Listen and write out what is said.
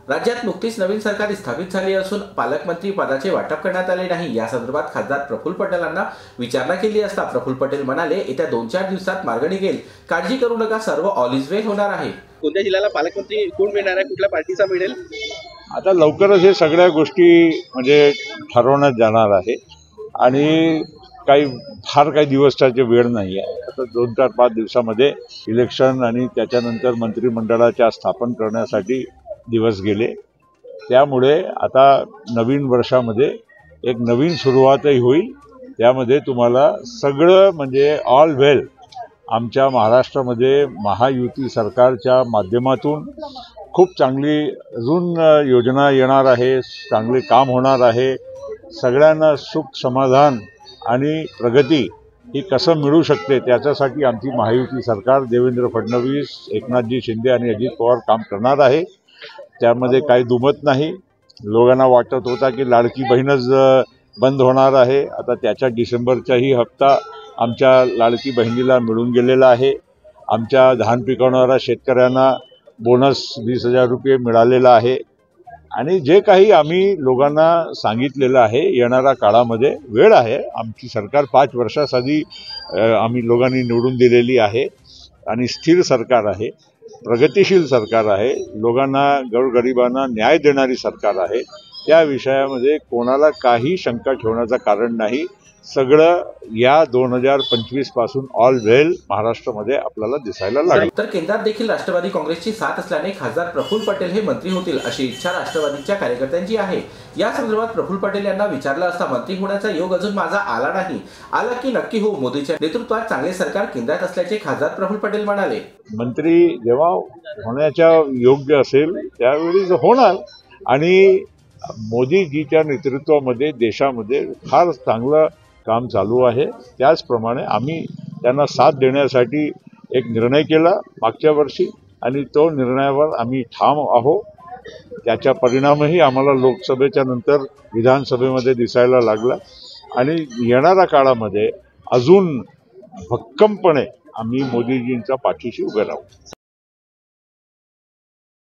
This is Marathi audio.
राज्यात नुकतीच नवीन सरकार स्थापित झाले असून पालकमंत्री पदाचे वाटप करण्यात आले नाही। या संदर्भात खासदार प्रफुल्ल पटेलांना विचारणा केली असता प्रफुल्ल पटेल म्हणाले, येत्या 2-4 दिवसात मार्ग निघेल, काळजी करू नका, सर्व ऑल इज वेल होणार आहे। कोणत्या जिल्ह्याला पालकमंत्री कोण मिळणार आहे, कुठल्या पार्टीचा मिळेल? आता लवकरच हे सगळ्या गोष्टी म्हणजे ठरवण्यात जाणार आहे आणि काही दिवसाची वेळ नाही आहे। आता 2-4-5 दिवसामध्ये इलेक्शन आणि त्याच्यानंतर मंत्रिमंडळाच्या स्थापन करण्यासाठी दिवस गेले। त्यामुळे आता नवीन वर्षामध्ये एक नवीन सुरुवातही होईल। त्यामध्ये तुम्हाला सगळं म्हणजे ऑल वेल आमच्या महाराष्ट्रामध्ये महायुती सरकारच्या माध्यमातून खूप चांगली अजून योजना येणार आहे, चांगले काम होणार आहे। सगळ्यांना सुख समाधान आणि प्रगती ही कसं मिळू शकते त्याच्यासाठी आमची महायुती सरकार देवेंद्र फडणवीस, एकनाथजी शिंदे आणि अजित पवार काम करणार आहे। त्यामध्ये काही दुमत नाही। लोकांना वाटत होता की लाडकी बहीणच बंद होणार आहे, आता त्याच्या डिसेंबरचाही हप्ता आमच्या लाडकी बहिणीला मिळून गेलेला आहे। आमच्या धान पिकवणाऱ्या शेतकऱ्यांना बोनस 20,000 रुपये मिळालेला आहे आणि जे काही आम्ही लोकांना सांगितलेलं आहे येणाऱ्या काळामध्ये वेळ आहे। आमची सरकार 5 वर्षासाठी आम्ही लोकांनी निवडून दिलेली आहे आणि स्थिर सरकार आहे, प्रगतिशील सरकार आहे, लोकांना गोरगरिबांना न्याय देणारी सरकार आहे। त्या विषयामध्ये कोणाला काही शंका ठेवण्याचं कारण नाही। सगळं या 2025 पासून ऑल वेल महाराष्ट्रामध्ये आपल्याला दिसायला लागलं। तर केंद्रात देखील राष्ट्रवादी काँग्रेसची साथ असल्याने खासदार प्रफुल्ल पटेल हे मंत्री होतील अशी इच्छा राष्ट्रवादीच्या कार्यकर्त्यांची आहे। या संदर्भात प्रफुल्ल पटेल यांना विचारलं असता मंत्री होण्याचा योग अजून माझा आला नाही, आला की नक्की हो। मोदीच्या नेतृत्वात चांगले सरकार केंद्रात असल्याचे खासदार प्रफुल्ल पटेल म्हणाले। मंत्री जेव्हा होण्याच्या योग्य असेल त्यावेळी होणार आणि मोदीजीच्या नेतृत्वामध्ये देशामध्ये फार चांगलं काम चालू आहे। त्याचप्रमाणे आम्ही त्यांना साथ देण्यासाठी एक निर्णय केला मागच्या वर्षी आणि तो निर्णयावर आम्ही ठाम आहोत। त्याचा परिणामही आम्हाला लोकसभेच्या नंतर विधानसभेमध्ये दिसायला लागला आणि येणाऱ्या काळामध्ये अजून भक्कमपणे आम्ही मोदीजींच्या पाठीशी उभे राहू।